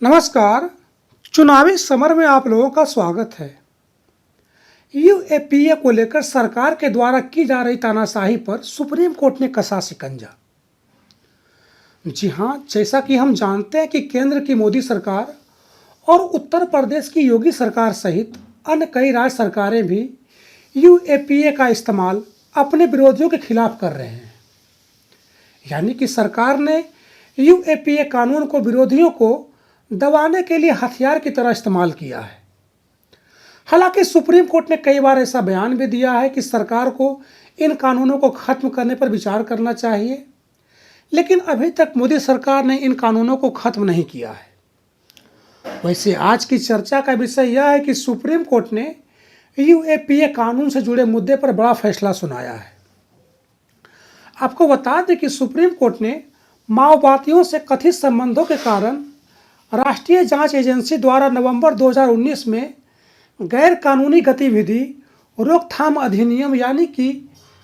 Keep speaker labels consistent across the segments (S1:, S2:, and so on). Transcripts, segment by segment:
S1: नमस्कार। चुनावी समर में आप लोगों का स्वागत है। यूएपीए को लेकर सरकार के द्वारा की जा रही तानाशाही पर सुप्रीम कोर्ट ने कसा शिकंजा। जी हां, जैसा कि हम जानते हैं कि केंद्र की मोदी सरकार और उत्तर प्रदेश की योगी सरकार सहित अन्य कई राज्य सरकारें भी यूएपीए का इस्तेमाल अपने विरोधियों के खिलाफ कर रहे हैं। यानी कि सरकार ने यूएपीए कानून को विरोधियों को दबाने के लिए हथियार की तरह इस्तेमाल किया है। हालांकि सुप्रीम कोर्ट ने कई बार ऐसा बयान भी दिया है कि सरकार को इन कानूनों को खत्म करने पर विचार करना चाहिए, लेकिन अभी तक मोदी सरकार ने इन कानूनों को खत्म नहीं किया है। वैसे आज की चर्चा का विषय यह है कि सुप्रीम कोर्ट ने यूएपीए कानून से जुड़े मुद्दे पर बड़ा फैसला सुनाया है। आपको बता दें कि सुप्रीम कोर्ट ने माओवादियों से कथित संबंधों के कारण राष्ट्रीय जांच एजेंसी द्वारा नवंबर 2019 में गैर कानूनी गतिविधि रोकथाम अधिनियम यानी कि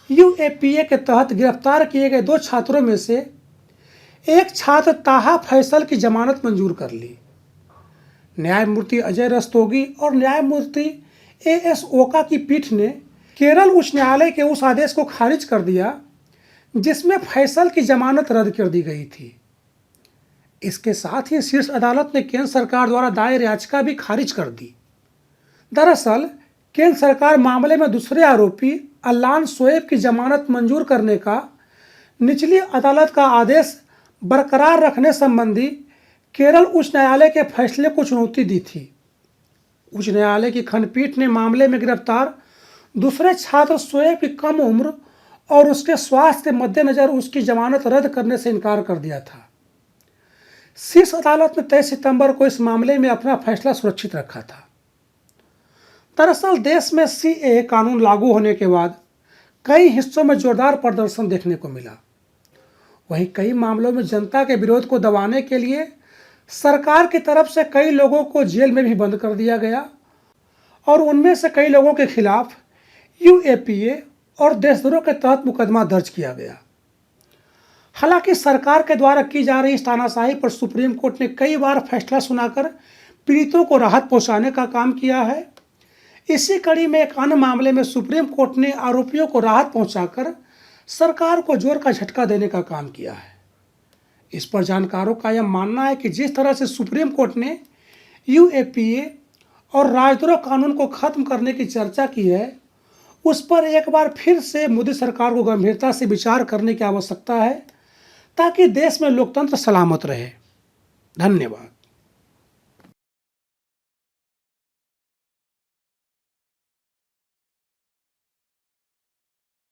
S1: यूएपीए के तहत गिरफ्तार किए गए 2 छात्रों में से एक छात्र ताहा फैसल की जमानत मंजूर कर ली। न्यायमूर्ति अजय रस्तोगी और न्यायमूर्ति एएस ओका की पीठ ने केरल उच्च न्यायालय के उस आदेश को खारिज कर दिया जिसमें फैसल की जमानत रद्द कर दी गई थी। इसके साथ ही शीर्ष अदालत ने केंद्र सरकार द्वारा दायर याचिका भी खारिज कर दी। दरअसल केंद्र सरकार मामले में दूसरे आरोपी अल्लान शोएब की जमानत मंजूर करने का निचली अदालत का आदेश बरकरार रखने संबंधी केरल उच्च न्यायालय के फैसले को चुनौती दी थी। उच्च न्यायालय की खंडपीठ ने मामले में गिरफ्तार दूसरे छात्र शोएब की कम उम्र और उसके स्वास्थ्य के मद्देनजर उसकी जमानत रद्द करने से इनकार कर दिया था। शीर्ष अदालत ने 23 सितंबर को इस मामले में अपना फैसला सुरक्षित रखा था। दरअसल देश में सीएए कानून लागू होने के बाद कई हिस्सों में जोरदार प्रदर्शन देखने को मिला। वहीं कई मामलों में जनता के विरोध को दबाने के लिए सरकार की तरफ से कई लोगों को जेल में भी बंद कर दिया गया और उनमें से कई लोगों के खिलाफ यूएपीए और देशद्रोह के तहत मुकदमा दर्ज किया गया। हालांकि सरकार के द्वारा की जा रही इस तानाशाही पर सुप्रीम कोर्ट ने कई बार फैसला सुनाकर पीड़ितों को राहत पहुंचाने का काम किया है। इसी कड़ी में एक अन्य मामले में सुप्रीम कोर्ट ने आरोपियों को राहत पहुंचाकर सरकार को जोर का झटका देने का काम किया है। इस पर जानकारों का यह मानना है कि जिस तरह से सुप्रीम कोर्ट ने यूएपीए और राजद्रोह कानून को खत्म करने की चर्चा की है, उस पर एक बार फिर से मोदी सरकार को गंभीरता से विचार करने की आवश्यकता है ताकि देश में लोकतंत्र सलामत रहे। धन्यवाद।